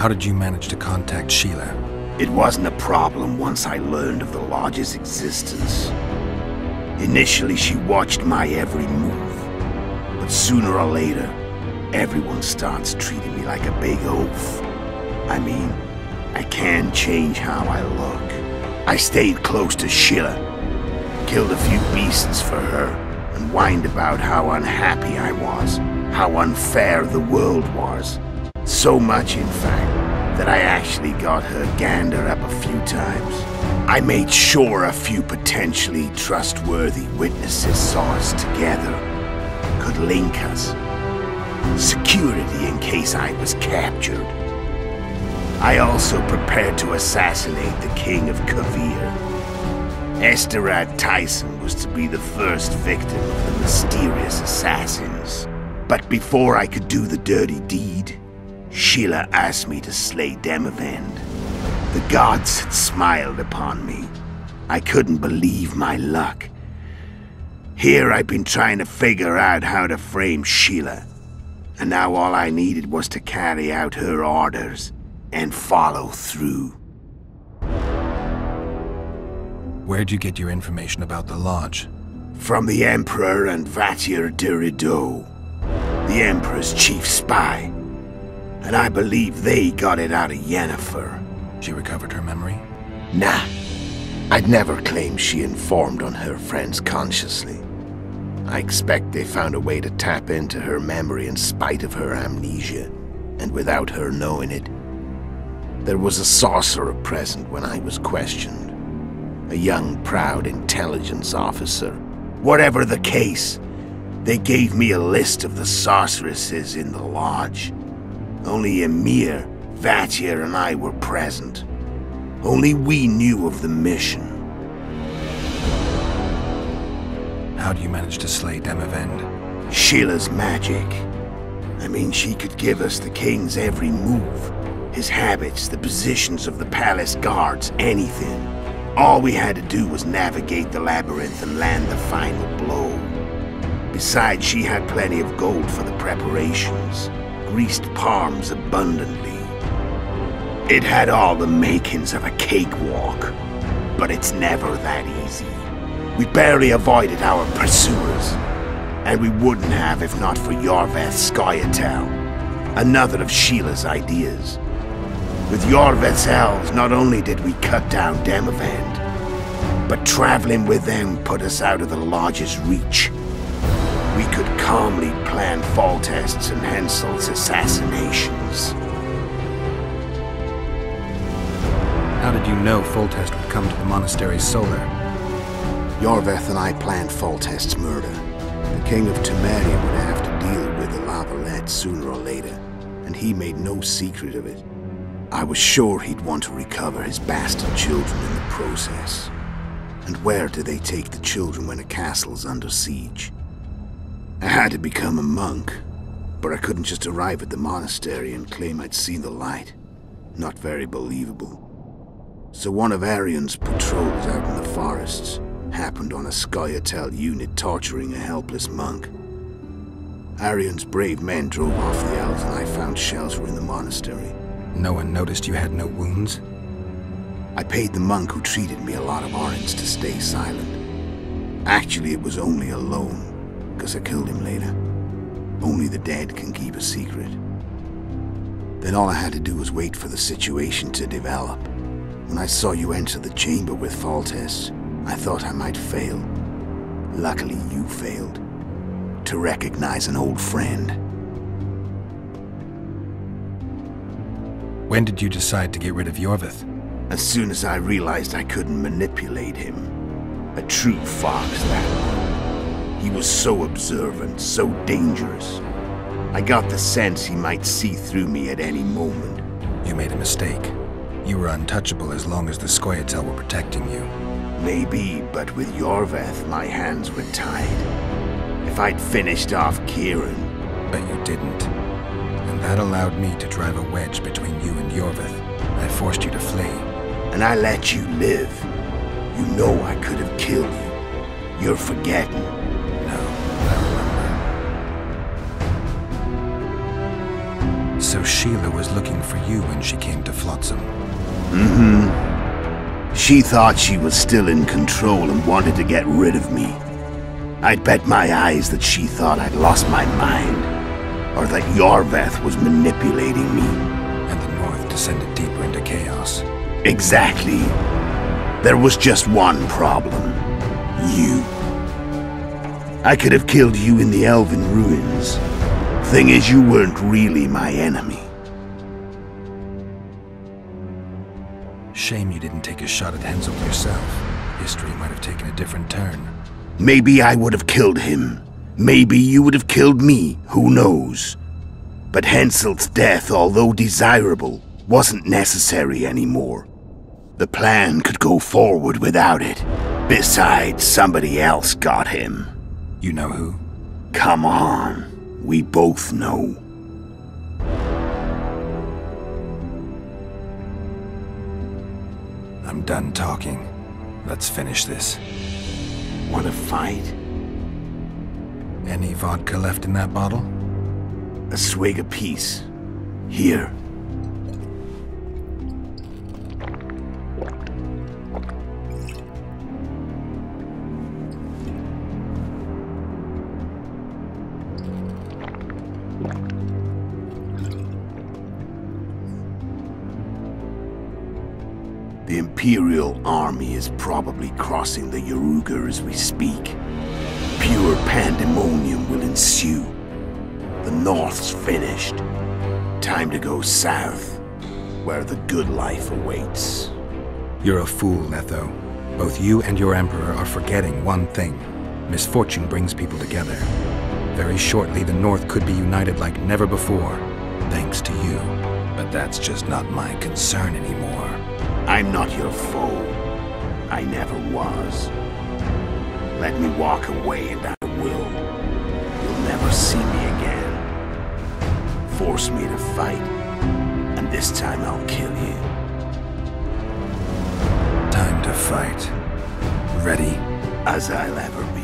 How did you manage to contact Sheila? It wasn't a problem once I learned of the Lodge's existence. Initially, she watched my every move. But sooner or later, everyone starts treating me like a big oaf. I mean, I can change how I look. I stayed close to Sheila, killed a few beasts for her, and whined about how unhappy I was, how unfair the world was. So much, in fact, that I actually got her gander up a few times. I made sure a few potentially trustworthy witnesses saw us together, could link us. Security in case I was captured. I also prepared to assassinate the King of Kavir. Esterad Tyson was to be the first victim of the mysterious assassins. But before I could do the dirty deed, Sheila asked me to slay Demavend. The gods had smiled upon me. I couldn't believe my luck. Here I've been trying to figure out how to frame Sheila, and now all I needed was to carry out her orders and follow through. Where'd you get your information about the Lodge? From the Emperor and Vatir de Rideau, the Emperor's chief spy. And I believe they got it out of Yennefer. She recovered her memory? Nah. I'd never claimed she informed on her friends consciously. I expect they found a way to tap into her memory in spite of her amnesia, and without her knowing it. There was a sorcerer present when I was questioned. A young, proud intelligence officer. Whatever the case, they gave me a list of the sorceresses in the Lodge. Only Emir, Vatir, and I were present. Only we knew of the mission. How do you manage to slay Demavend? Sheila's magic. I mean, she could give us the king's every move. His habits, the positions of the palace guards, anything. All we had to do was navigate the labyrinth and land the final blow. Besides, she had plenty of gold for the preparations. Greased palms abundantly. It had all the makings of a cakewalk, but it's never that easy. We barely avoided our pursuers, and we wouldn't have if not for Yorveth Scoia'tael, another of Sheila's ideas. With Yorveth's elves, not only did we cut down Demavend, but traveling with them put us out of the Lodge's reach. We could calmly plan Foltest's and Hensel's assassinations. How did you know Foltest would come to the monastery solar? Yorveth and I planned Foltest's murder. The King of Temeria would have to deal with the Lavalette sooner or later, and he made no secret of it. I was sure he'd want to recover his bastard children in the process. And where do they take the children when a castle's under siege? I had to become a monk, but I couldn't just arrive at the monastery and claim I'd seen the light. Not very believable. So one of Arion's patrols out in the forests happened on a Scoia'tael unit torturing a helpless monk. Arion's brave men drove off the elves and I found shelter in the monastery. No one noticed you had no wounds? I paid the monk who treated me a lot of orange to stay silent. Actually, it was only a loan. Because I killed him later. Only the dead can keep a secret. Then all I had to do was wait for the situation to develop. When I saw you enter the chamber with Foltest, I thought I might fail. Luckily, you failed. To recognize an old friend. When did you decide to get rid of Yorveth? As soon as I realized I couldn't manipulate him. A true fox, that one. He was so observant, so dangerous. I got the sense he might see through me at any moment. You made a mistake. You were untouchable as long as the Scoia'tael were protecting you. Maybe, but with Yorveth, my hands were tied. If I'd finished off Kieran... But you didn't. And that allowed me to drive a wedge between you and Yorveth. I forced you to flee. And I let you live. You know I could have killed you. You're forgetting. So Sheila was looking for you when she came to Flotsam. She thought she was still in control and wanted to get rid of me. I'd bet my eyes that she thought I'd lost my mind, or that Yorveth was manipulating me. And the North descended deeper into chaos. Exactly. There was just one problem. You. I could have killed you in the Elven ruins. Thing is, you weren't really my enemy. Shame you didn't take a shot at Henselt yourself. History might have taken a different turn. Maybe I would have killed him. Maybe you would have killed me, who knows? But Henselt's death, although desirable, wasn't necessary anymore. The plan could go forward without it. Besides, somebody else got him. You know who? Come on. We both know. I'm done talking. Let's finish this. Want to fight? Any vodka left in that bottle? A swig apiece. Here. The Imperial army is probably crossing the Yaruga as we speak. Pure pandemonium will ensue. The North's finished. Time to go south, where the good life awaits. You're a fool, Letho. Both you and your Emperor are forgetting one thing. Misfortune brings people together. Very shortly, the North could be united like never before, thanks to you. But that's just not my concern anymore. I'm not your foe. I never was. Let me walk away and I will. You'll never see me again. Force me to fight, and this time I'll kill you. Time to fight. Ready? As I'll ever be.